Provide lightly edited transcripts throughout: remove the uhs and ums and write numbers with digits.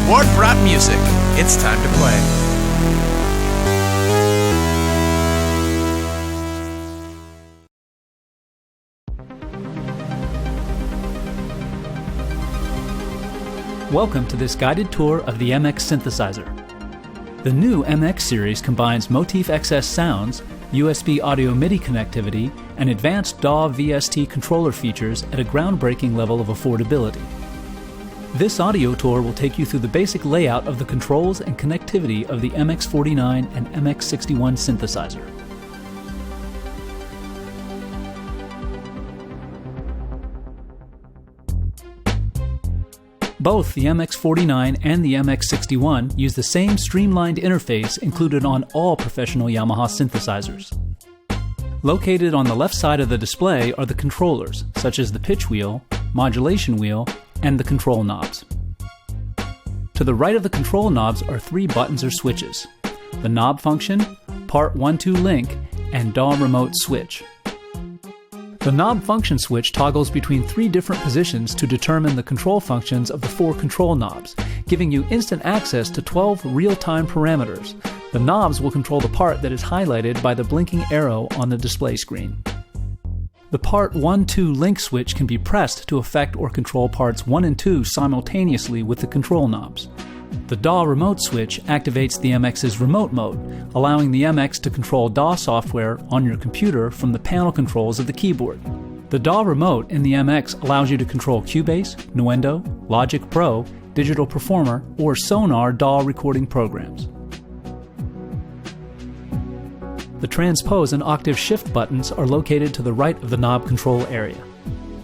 Ward-Brodt music. It's time to play. Welcome to this guided tour of the MX Synthesizer. The new MX series combines Motif XS sounds, USB audio MIDI connectivity, and advanced DAW VST controller features at a groundbreaking level of affordability. This audio tour will take you through the basic layout of the controls and connectivity of the MX49 and MX61 synthesizer. Both the MX49 and the MX61 use the same streamlined interface included on all professional Yamaha synthesizers. Located on the left side of the display are the controllers, such as the pitch wheel, modulation wheel, and the control knobs. To the right of the control knobs are three buttons or switches: the knob function, part 1-2 link, and DAW remote switch. The knob function switch toggles between three different positions to determine the control functions of the four control knobs, giving you instant access to 12 real-time parameters. The knobs will control the part that is highlighted by the blinking arrow on the display screen. The part 1-2 link switch can be pressed to affect or control parts 1 and 2 simultaneously with the control knobs. The DAW remote switch activates the MX's remote mode, allowing the MX to control DAW software on your computer from the panel controls of the keyboard. The DAW remote in the MX allows you to control Cubase, Nuendo, Logic Pro, Digital Performer, or Sonar DAW recording programs. The transpose and octave shift buttons are located to the right of the knob control area.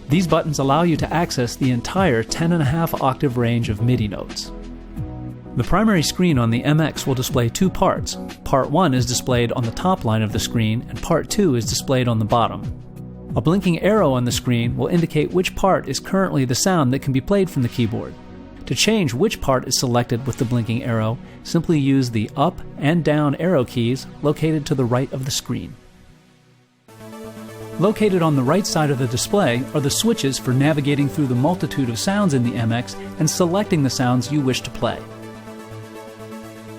These buttons allow you to access the entire 10.5 octave range of MIDI notes. The primary screen on the MX will display two parts. Part 1 is displayed on the top line of the screen, and Part 2 is displayed on the bottom. A blinking arrow on the screen will indicate which part is currently the sound that can be played from the keyboard. To change which part is selected with the blinking arrow, simply use the up and down arrow keys located to the right of the screen. Located on the right side of the display are the switches for navigating through the multitude of sounds in the MX and selecting the sounds you wish to play.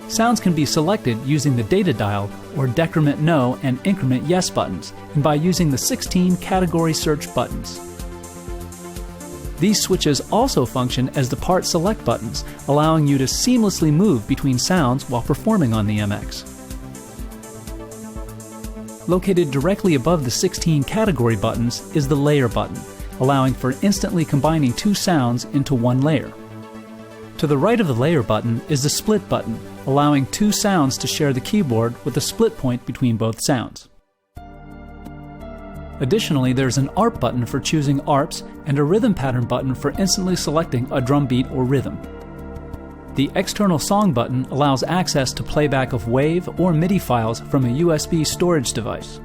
Sounds can be selected using the data dial or decrement no and increment yes buttons, and by using the 16 category search buttons. These switches also function as the part select buttons, allowing you to seamlessly move between sounds while performing on the MX. Located directly above the 16 category buttons is the layer button, allowing for instantly combining two sounds into one layer. To the right of the layer button is the split button, allowing two sounds to share the keyboard with a split point between both sounds. Additionally, there's an ARP button for choosing ARPs and a rhythm pattern button for instantly selecting a drum beat or rhythm. The external song button allows access to playback of WAV or MIDI files from a USB storage device.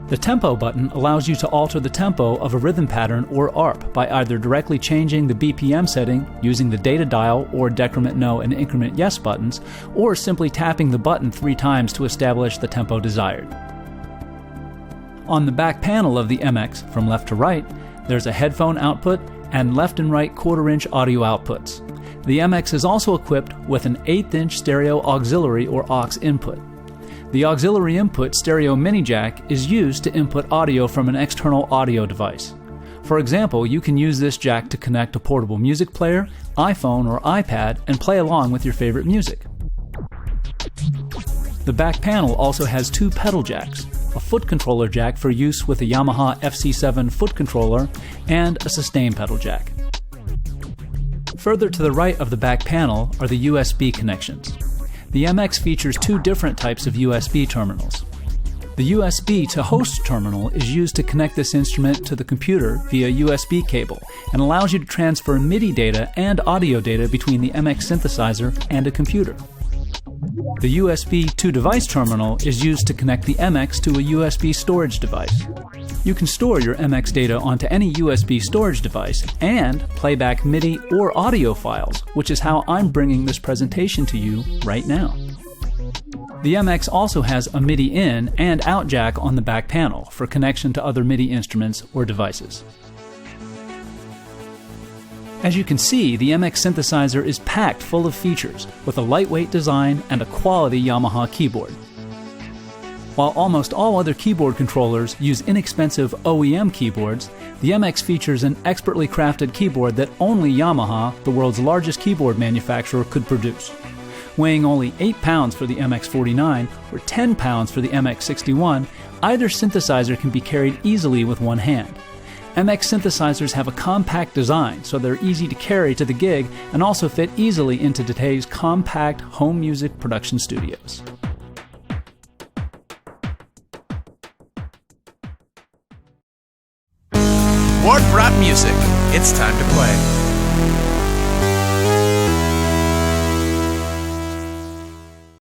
The tempo button allows you to alter the tempo of a rhythm pattern or ARP by either directly changing the BPM setting using the data dial or decrement no and increment yes buttons, or simply tapping the button 3 times to establish the tempo desired. On the back panel of the MX, from left to right, there's a headphone output and left and right 1/4-inch audio outputs. The MX is also equipped with an 1/8-inch stereo auxiliary or aux input. The auxiliary input stereo mini jack is used to input audio from an external audio device. For example, you can use this jack to connect a portable music player, iPhone, or iPad and play along with your favorite music. The back panel also has 2 pedal jacks, a foot controller jack for use with a Yamaha FC7 foot controller, and a sustain pedal jack. Further to the right of the back panel are the USB connections. The MX features 2 different types of USB terminals. The USB to host terminal is used to connect this instrument to the computer via USB cable and allows you to transfer MIDI data and audio data between the MX synthesizer and a computer. The USB to device terminal is used to connect the MX to a USB storage device. You can store your MX data onto any USB storage device and play back MIDI or audio files, which is how I'm bringing this presentation to you right now. The MX also has a MIDI in and out jack on the back panel for connection to other MIDI instruments or devices. As you can see, the MX Synthesizer is packed full of features, with a lightweight design and a quality Yamaha keyboard. While almost all other keyboard controllers use inexpensive OEM keyboards, the MX features an expertly crafted keyboard that only Yamaha, the world's largest keyboard manufacturer, could produce. Weighing only 8 pounds for the MX49 or 10 pounds for the MX61, either synthesizer can be carried easily with one hand. MX synthesizers have a compact design, so they're easy to carry to the gig and also fit easily into today's compact home music production studios. Ward-Brodt music. It's time to play.